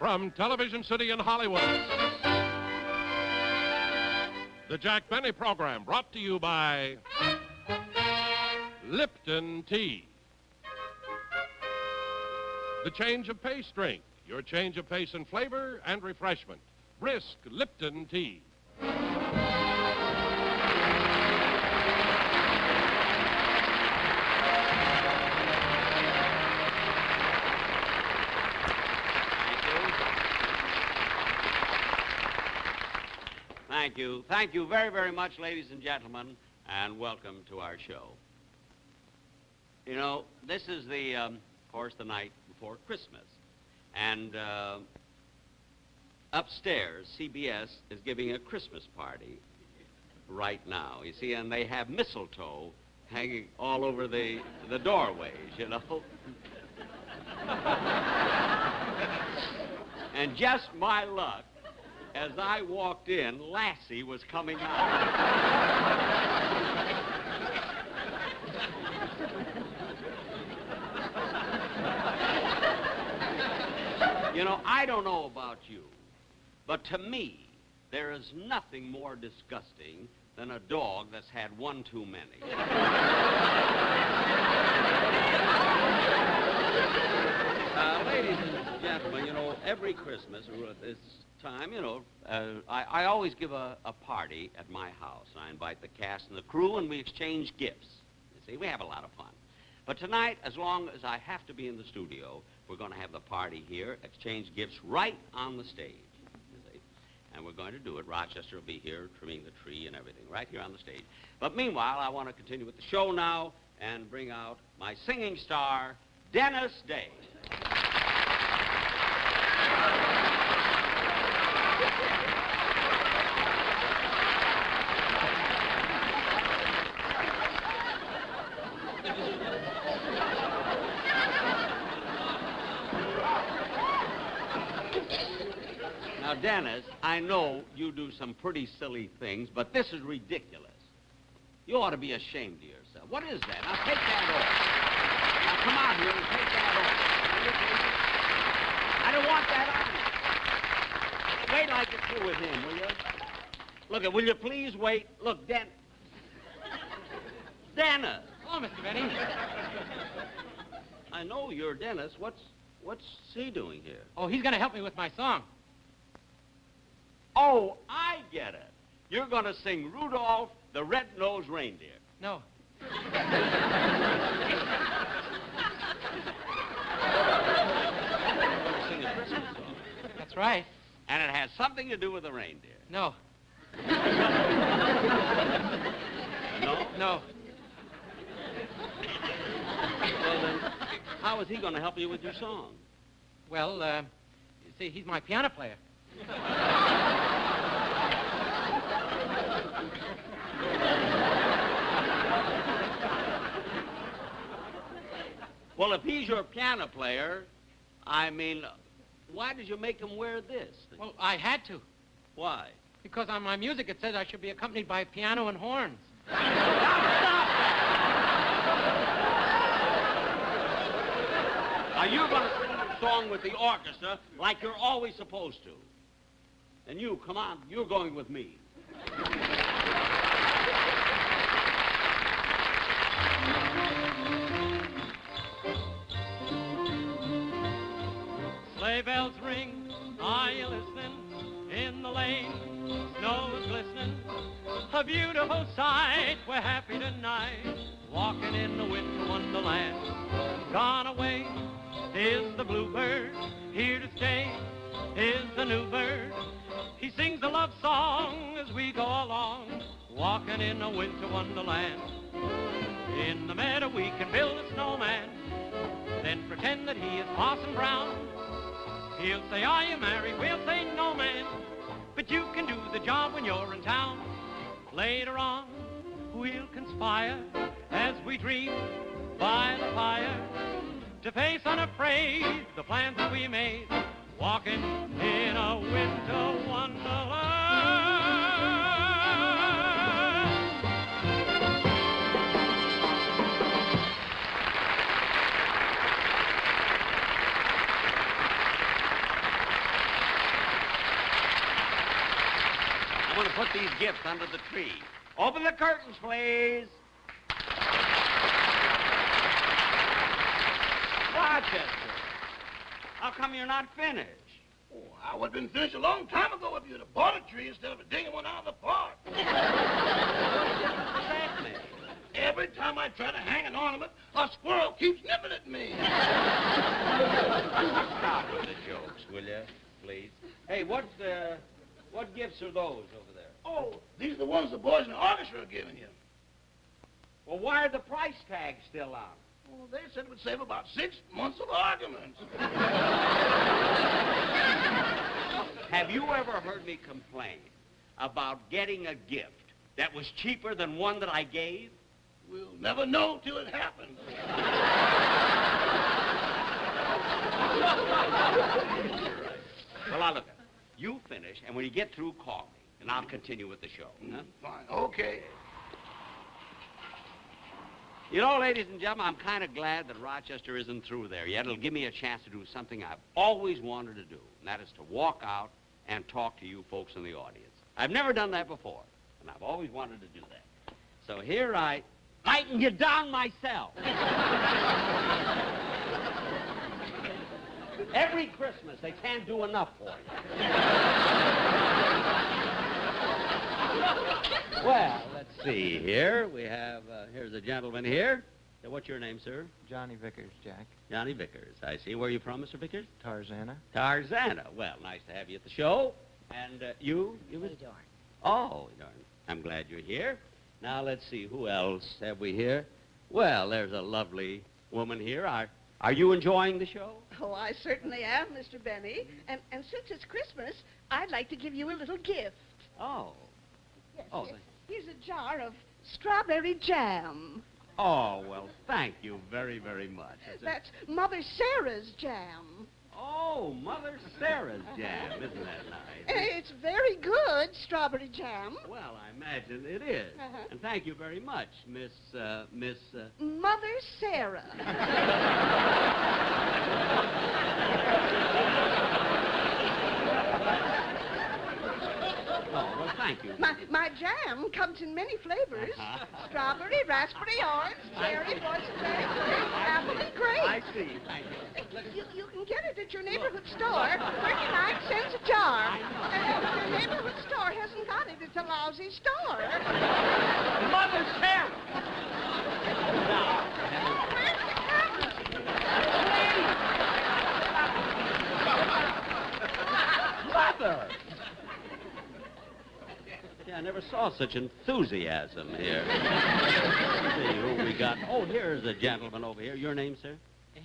From Television City in Hollywood, the Jack Benny program brought to you by Lipton Tea. The change of pace drink, your change of pace in flavor and refreshment. Brisk Lipton Tea. Thank you. Thank you very, very much, ladies and gentlemen, and welcome to our show. You know, this is of course, the night before Christmas. And upstairs, CBS is giving a Christmas party right now, you see, and they have mistletoe hanging all over the doorways, you know. And just my luck, as I walked in, Lassie was coming out. You know, I don't know about you, but to me, there is nothing more disgusting than a dog that's had one too many. Ladies and gentlemen, you know, every Christmas at this time, you know, I always give a party at my house. I invite the cast and the crew, and we exchange gifts. You see, we have a lot of fun. But tonight, as long as I have to be in the studio, we're going to have the party here, exchange gifts right on the stage, you see. And we're going to do it. Rochester will be here trimming the tree and everything right here on the stage. But meanwhile, I want to continue with the show now and bring out my singing star, Dennis Day. Now, Dennis, I know you do some pretty silly things, but this is ridiculous. You ought to be ashamed of yourself. What is that? Now, take that off. Now, come out here and take that off. I don't want that on you. Wait till I get through with him, will you? Look, will you please wait? Look, Dennis. Oh, Mr. Benny. I know you're Dennis. What's he doing here? Oh, he's going to help me with my song. Oh, I get it. You're going to sing Rudolph the Red-Nosed Reindeer. No. You're going to sing a Christmas song. That's right. And it has something to do with the reindeer. No. No? No. Well, then, how is he going to help you with your song? Well, you see, he's my piano player. Well, if he's your piano player, I mean, why did you make him wear this? Well, I had to. Why? Because on my music it says I should be accompanied by piano and horns. Now, you're going to sing your song with the orchestra like you're always supposed to. And you, come on, you're going with me. Sleigh bells ring, are you listening? In the lane, snow is glistening. A beautiful sight, we're happy tonight, walking in the winter wonderland. Gone away is the bluebird, here to stay is the new bird. He sings a love song as we go along, walking in a winter wonderland. In the meadow we can build a snowman, then pretend that he is Parson Brown. He'll say, are you married? We'll say, no, man. But you can do the job when you're in town. Later on, we'll conspire as we dream by the fire to face unafraid the plans that we made, walking in a winter wonderland. these gifts under the tree. Open the curtains, please. Rochester, how come you're not finished? Oh, I would have been finished a long time ago if you'd have bought a tree instead of digging one out of the park. Every time I try to hang an ornament, a squirrel keeps nipping at me. Stop with the jokes, will you, please? Hey, what gifts are those over there? Oh, these are the ones the boys in the orchestra are giving you. Well, why are the price tags still on? Well, they said it would save about 6 months of arguments. Have you ever heard me complain about getting a gift that was cheaper than one that I gave? We'll never know till it happens. Well, now look, you finish, and when you get through, call me, and I'll continue with the show. Huh? Fine, okay. You know, ladies and gentlemen, I'm kind of glad that Rochester isn't through there yet. It'll give me a chance to do something I've always wanted to do, and that is to walk out and talk to you folks in the audience. I've never done that before, and I've always wanted to do that. So here I lighten you down myself. Every Christmas, they can't do enough for you. Well, let's see here. We have, here's a gentleman here. What's your name, sir? Johnny Vickers, Jack. Johnny Vickers. I see. Where are you from, Mr. Vickers? Tarzana. Tarzana. Well, nice to have you at the show. And you? Hey, darn. Oh, darn. I'm glad you're here. Now, let's see. Who else have we here? Well, there's a lovely woman here. Are you enjoying the show? Oh, I certainly am, Mr. Benny. And since it's Christmas, I'd like to give you a little gift. Oh. Yes, Oh, here's a jar of strawberry jam. Oh, well, thank you very, very much. That's Mother Sarah's jam. Oh, Mother Sarah's jam. Isn't that nice? It's very good, strawberry jam. Well, I imagine it is. Uh-huh. And thank you very much, Miss... Mother Sarah. Oh, well, thank you. My jam comes in many flavors. Uh-huh. Strawberry, raspberry, orange, cherry, boysenberry, apple, and grape. I see. Thank you. You can get it at your neighborhood store, 39 cents a jar. And if your neighborhood store hasn't got it, it's a lousy store. Mother Sarah! Now, Where's the camera? Mother! Yeah, I never saw such enthusiasm here. Let's see who we got. Oh, here's a gentleman over here. Your name, sir?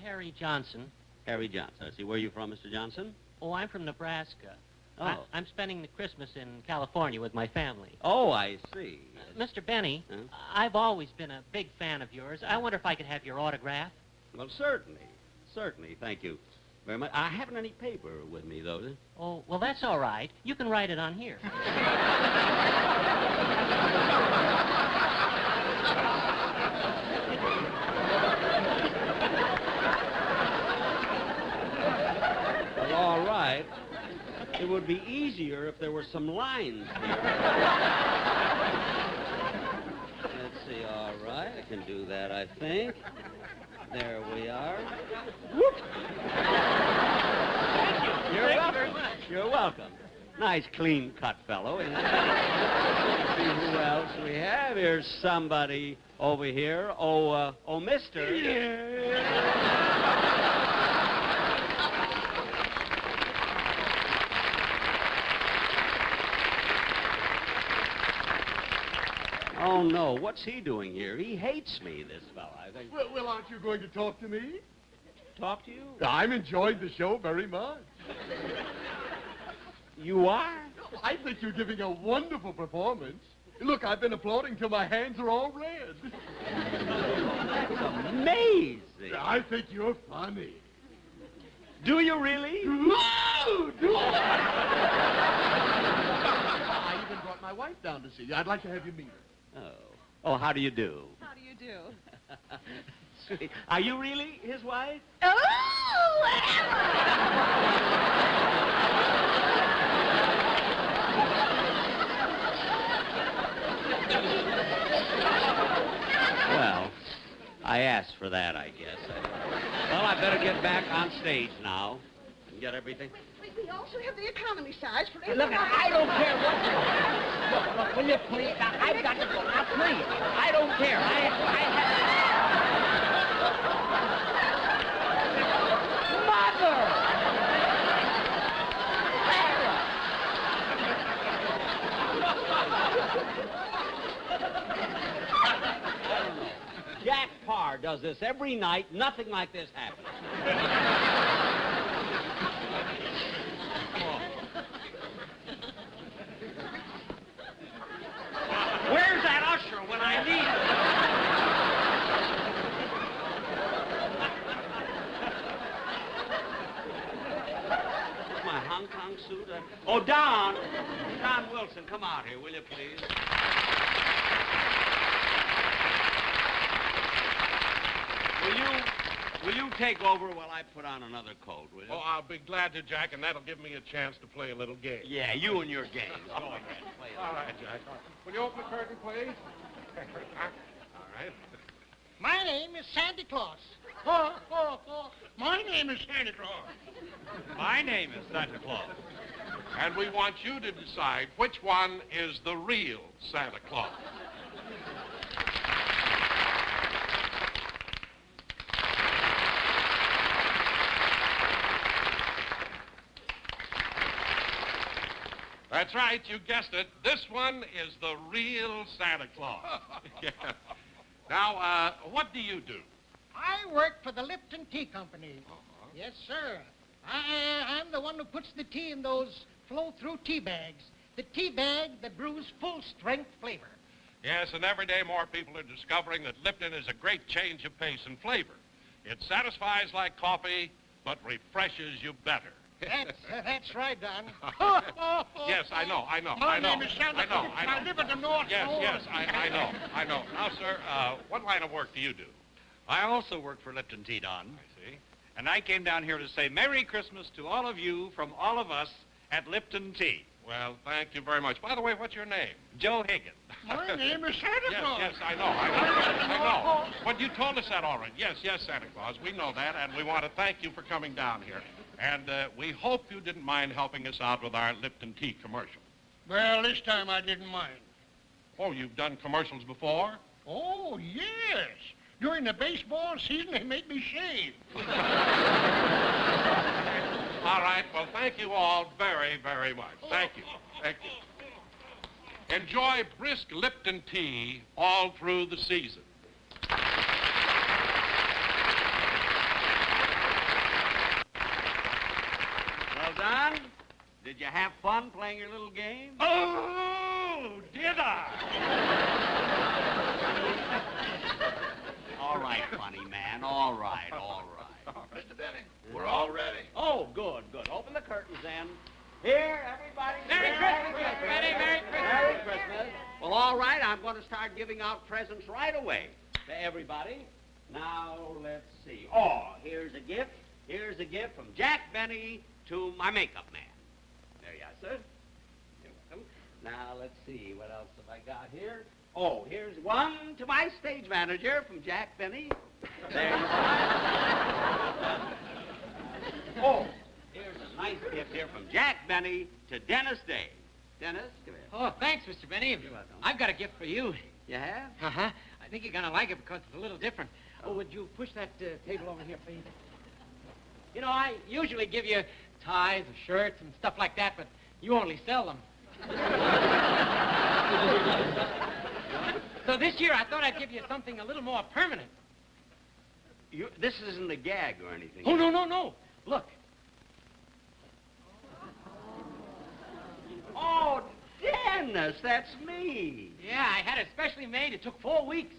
Harry Johnson. Harry Johnson. I see. Where are you from, Mr. Johnson? Oh, I'm from Nebraska. Oh. I'm spending the Christmas in California with my family. Oh, I see. Mr. Benny, Huh? I've always been a big fan of yours. I wonder if I could have your autograph. Well, certainly. Certainly. Thank you very much. I haven't any paper with me, though. Oh, well, that's all right. You can write it on here. Well, all right. It would be easier if there were some lines here. Let's see. All right. I can do that, I think. There we are. Whoop! You're welcome. You're welcome. Nice, clean-cut fellow. Let's see who else we have. Here's somebody over here. Oh, mister. Oh, no. What's he doing here? He hates me, this fella. I think. Well, aren't you going to talk to me? Talk to you? I'm enjoying the show very much. You are? I think you're giving a wonderful performance. Look, I've been applauding till my hands are all red. That's amazing. I think you're funny. Do you really? Do I even brought my wife down to see you. I'd like to have you meet her. Oh, how do you do? How do you do? Sweet. Are you really his wife? Oh! I asked for that, I guess. Well, I better get back on stage now and get everything. We also have the economy size for Hey, look, I don't care what you look, will you please? Now, I've got to go. Now, please. I don't care. Jack Parr does this every night. Nothing like this happens. Where's that usher when I need him? My Hong Kong suit? Oh, Don Wilson, come out here, will you, please? Will you take over while I put on another coat, will you? Oh, I'll be glad to, Jack, and that'll give me a chance to play a little game. Yeah, you and your games. Go ahead, play it. All right, Jack. Will you open the curtain, please? All right. My name is Santa Claus. My name is Santa Claus. My name is Santa Claus. And we want you to decide which one is the real Santa Claus. That's right, you guessed it. This one is the real Santa Claus. Yeah. Now, what do you do? I work for the Lipton Tea Company. Yes, sir. I'm the one who puts the tea in those flow-through tea bags. The tea bag that brews full-strength flavor. Yes, and every day more people are discovering that Lipton is a great change of pace and flavor. It satisfies like coffee, but refreshes you better. That's right, Don. Yes, I know. My name is Santa Claus. I know. I live at the North Shore. Yes, I know. Now, sir, what line of work do you do? I also work for Lipton Tea, Don. I see. And I came down here to say Merry Christmas to all of you from all of us at Lipton Tea. Well, thank you very much. By the way, what's your name? Joe Higgins. My name is Santa Claus. Yes, I know. But you told us that already. Yes, Santa Claus. We know that, and we want to thank you for coming down here. And we hope you didn't mind helping us out with our Lipton Tea commercial. Well, this time I didn't mind. Oh, you've done commercials before? Oh, yes. During the baseball season, they made me shave. All right. Well, thank you all very, very much. Thank you. Thank you. Enjoy brisk Lipton tea all through the season. Well, Don, did you have fun playing your little game? Oh, did I? All right, funny man. All right. Mr. Benny, we're all ready. Oh, good. Open the curtains then. Here, everybody. Merry Christmas, Benny. Merry Christmas. Merry Christmas. Well, all right, I'm going to start giving out presents right away to everybody. Now, let's see. Oh, here's a gift. Here's a gift from Jack Benny to my makeup man. There you are, sir. You're welcome. Now, let's see. What else have I got here? Oh, here's one to my stage manager from Jack Benny. There you are. Oh, here's a nice gift here from Jack Benny to Dennis Day. Dennis, come here. Oh, thanks, Mr. Benny. You're welcome. I've got a gift for you. You have? Uh-huh. I think you're going to like it because it's a little different. Oh, would you push that table over here, please? You know, I usually give you ties or shirts and stuff like that, but you only sell them. So this year, I thought I'd give you something a little more permanent. This isn't a gag or anything. Oh, no. Look. Oh, Dennis, that's me. Yeah, I had it specially made. It took 4 weeks.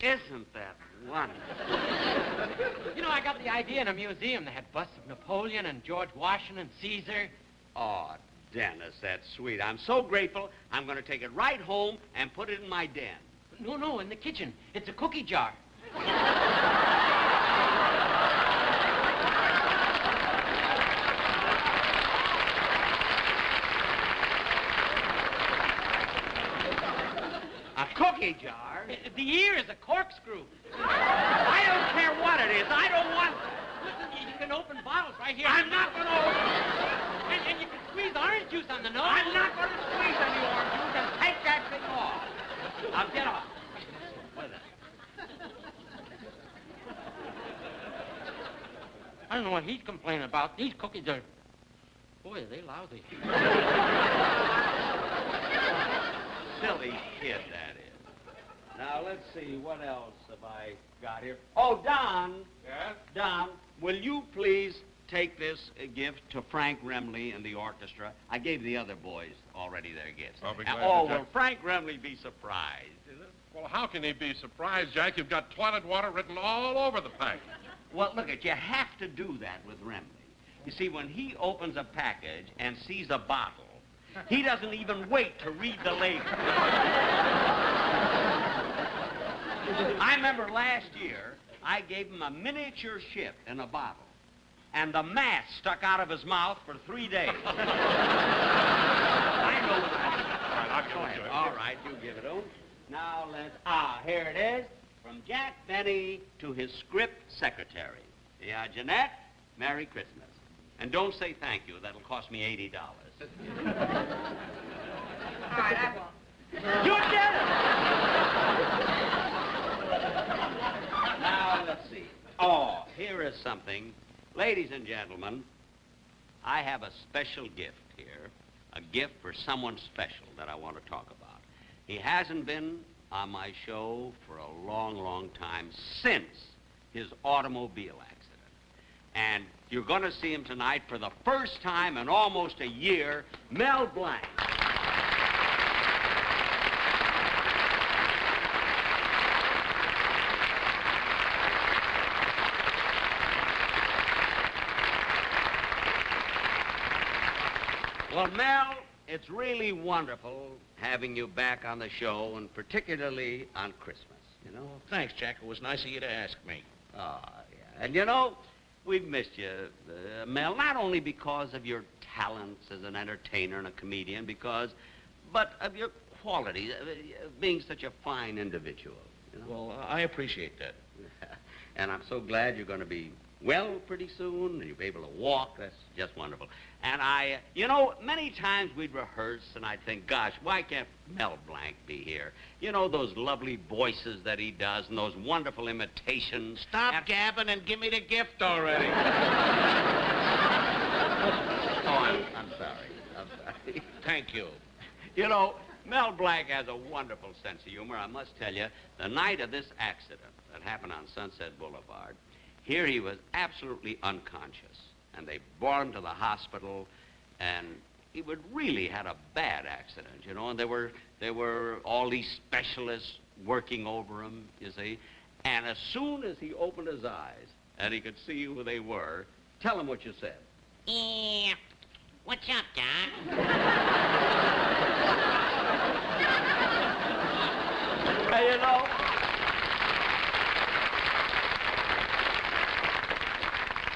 Isn't that wonderful? You know, I got the idea in a museum. They had busts of Napoleon and George Washington, Caesar. Oh, Dennis, that's sweet. I'm so grateful. I'm going to take it right home and put it in my den. No, in the kitchen. It's a cookie jar. A cookie jar? The ear is a corkscrew. on the nose. I'm not going to squeeze any orange juice and take that thing off. Now get off. What is that? I don't know what he's complaining about. These cookies are... Boy, are they lousy. Silly kid, that is. Now, let's see, what else have I got here? Oh, Don. Yes? Don, will you please take this gift to Frank Remley and the orchestra? I gave the other boys already their gifts. I'll be glad to, will Jack. Frank Remley be surprised? Well, how can he be surprised, Jack? You've got toilet water written all over the package. Well, look you have to do that with Remley. You see, when he opens a package and sees a bottle, he doesn't even wait to read the label. I remember last year, I gave him a miniature ship in a bottle, and the mast stuck out of his mouth for 3 days. I know that. All right, I'll give it to him. All right, you give it to him. Now let's... here it is. From Jack Benny to his script secretary. Yeah, Jeanette, Merry Christmas. And don't say thank you. That'll cost me $80. All right, I won't. You did it! Now, let's see. Oh, here is something. Ladies and gentlemen, I have a special gift here. A gift for someone special that I want to talk about. He hasn't been on my show for a long, long time since his automobile accident. And you're going to see him tonight for the first time in almost a year, Mel Blanc. Well, Mel, it's really wonderful having you back on the show, and particularly on Christmas, you know? Thanks, Jack. It was nice of you to ask me. Oh, yeah. And, you know, we've missed you, Mel, not only because of your talents as an entertainer and a comedian, but of your qualities, being such a fine individual, you know? Well, I appreciate that. And I'm so glad you're going to be well pretty soon, and you'll be able to walk. That's just wonderful. And you know, many times we'd rehearse, and I'd think, gosh, why can't Mel Blanc be here? You know, those lovely voices that he does, and those wonderful imitations. Stop gabbing and give me the gift already. I'm sorry. I'm sorry. Thank you. You know, Mel Blanc has a wonderful sense of humor. I must tell you, the night of this accident that happened on Sunset Boulevard, here he was absolutely unconscious. And they brought him to the hospital, and he would really had a bad accident, you know, and there were all these specialists working over him, you see. And as soon as he opened his eyes and he could see who they were, tell him what you said. Yeah. What's up, Doc? You know,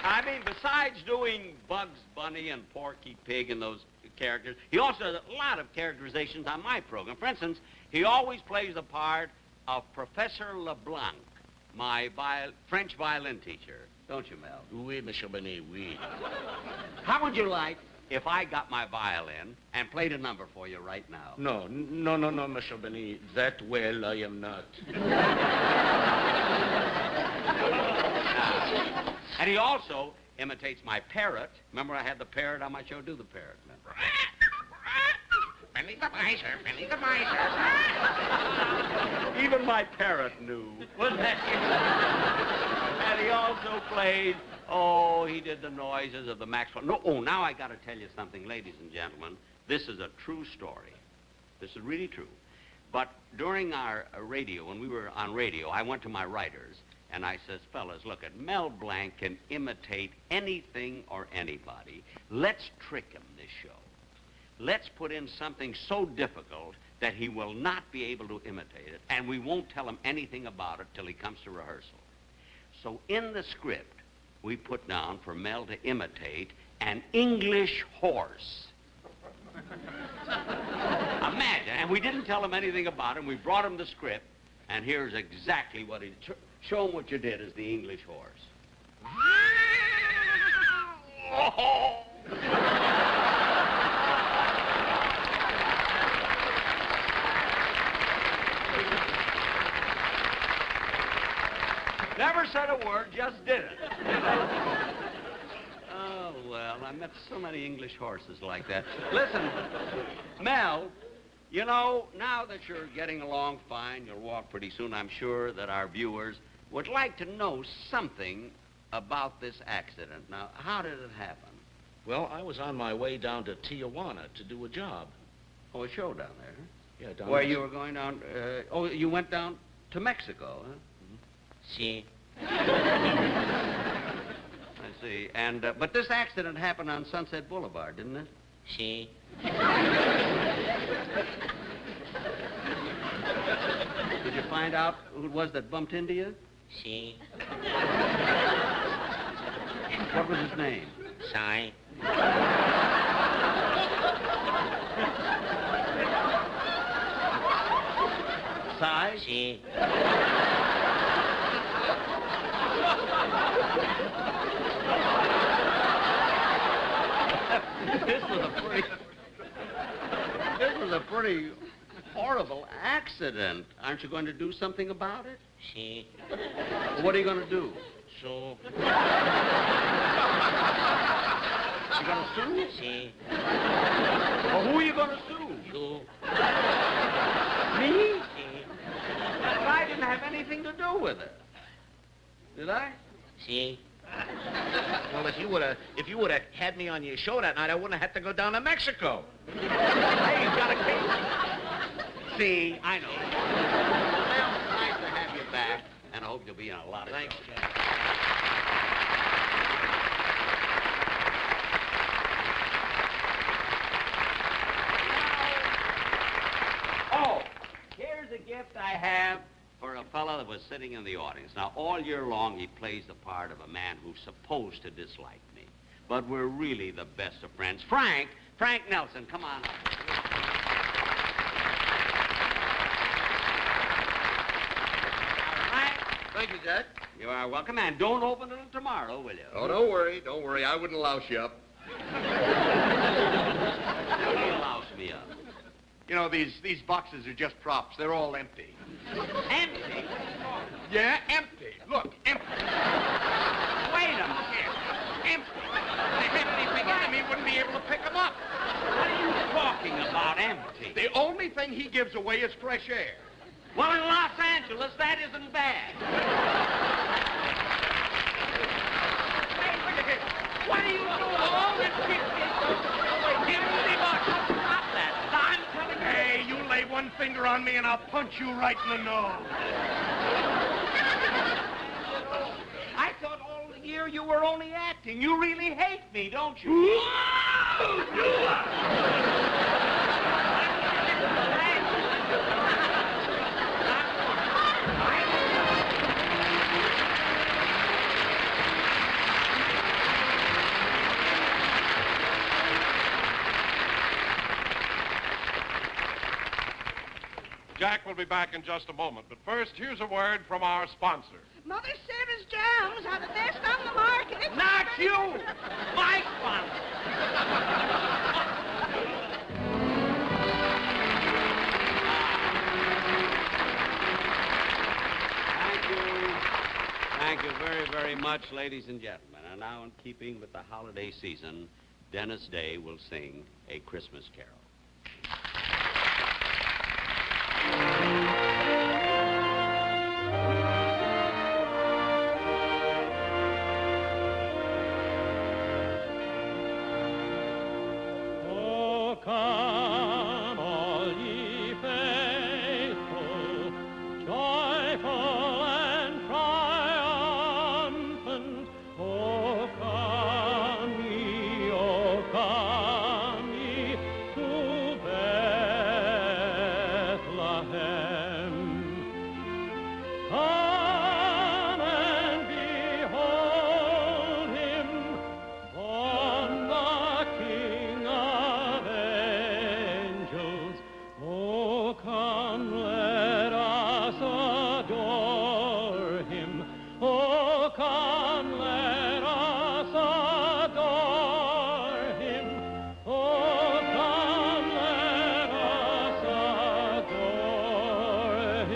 I mean, besides doing Bugs Bunny and Porky Pig and those characters, he also does a lot of characterizations on my program. For instance, he always plays the part of Professor LeBlanc, my French violin teacher. Don't you, Mel? Oui, Monsieur Benet, oui. How would you like if I got my violin and played a number for you right now? No, Monsieur Benet. That well I am not. And he also imitates my parrot. Remember I had the parrot on my show? Do the parrot, man. Benny the miser, Benny the miser. Even my parrot knew. Wasn't that And he also played, he did the noises of the Maxwell. No, now I got to tell you something, ladies and gentlemen. This is a true story. This is really true. But during our radio, when we were on radio, I went to my writers, and I says, fellas, look, Mel Blanc can imitate anything or anybody. Let's trick him this show. Let's put in something so difficult that he will not be able to imitate it, and we won't tell him anything about it till he comes to rehearsal. So in the script, we put down for Mel to imitate an English horse. Imagine, and we didn't tell him anything about him. We brought him the script, and here's exactly what he... Show him what you did as the English horse. Never said a word, just did it. Oh, well, I met so many English horses like that. Listen, Mel, you know, now that you're getting along fine, you'll walk pretty soon, I'm sure that our viewers would like to know something about this accident. Now, how did it happen? Well, I was on my way down to Tijuana to do a job. Oh, a show down there, huh? Yeah, down Where there. you were going down, oh, you went down to Mexico, huh? See? I see. And, but this accident happened on Sunset Boulevard, didn't it? See? Did you find out who it was that bumped into you? See? What was his name? Sigh? Si? See? This was a pretty horrible accident. Aren't you going to do something about it? See? What are you going to do? So? You going to sue? See? Well, who are you going to sue? You? Me? See? But I didn't have anything to do with it. Did I? See? Well, if you would have had me on your show that night, I wouldn't have had to go down to Mexico. Hey, you got a case? See? I know. Well, nice to have you back, and I hope you'll be in a lot of Thanks, trouble. Jack. Oh, here's a gift I have for a fellow that was sitting in the audience. Now, all year long, he plays the part of a man who's supposed to dislike me. But we're really the best of friends. Frank Nelson, come on up. Frank, Thank you, Jack. you are welcome, and don't open it tomorrow, will you? Oh, don't worry. Don't worry. I wouldn't louse you up. Nobody allows me up. You know, these boxes are just props. They're all empty. Empty? Yeah, empty. Look, empty. Wait a minute. Empty. They had anything in them, he wouldn't be able to pick them up. What are you talking about, empty? The only thing he gives away is fresh air. Well, in Los Angeles, that isn't bad. Wait, what are you doing? All this Give me bucks. Stop that. I'm telling you. Hey, you lay one finger on me and I'll punch you right in the nose. I thought all year you were only acting. You really hate me, don't you? Jack will be back in just a moment, but first, here's a word from our sponsor. Mother Sarah's jams are the best on the market. Not you! My sponsor! Thank you. Thank you very, very much, ladies and gentlemen. And now, in keeping with the holiday season, Dennis Day will sing A Christmas Carol. Oh, come all ye faithful, joyful and triumphant. Oh, come ye to Bethlehem. Come and behold him, born the King of angels. Oh, come, let us adore him. Oh, come, let us adore him. Oh, come, let us adore him.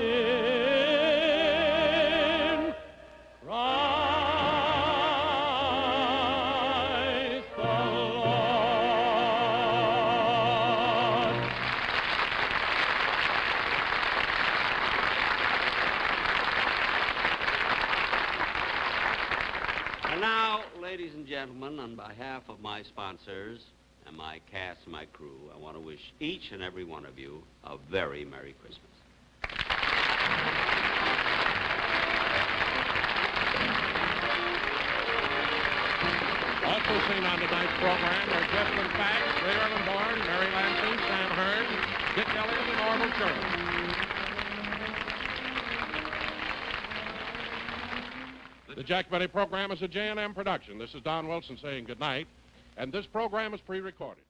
And now, ladies and gentlemen, on behalf of my sponsors and my cast and my crew, I want to wish each and every one of you a very Merry Christmas. Also seen on tonight's program are Jessamine Fax, Ray Erlenborn, Mary Lansing, Sam Hearn, Dick Elliott, and Orville Shirley. The Jack Benny program is a J&M production. This is Don Wilson saying good night, and this program is pre-recorded.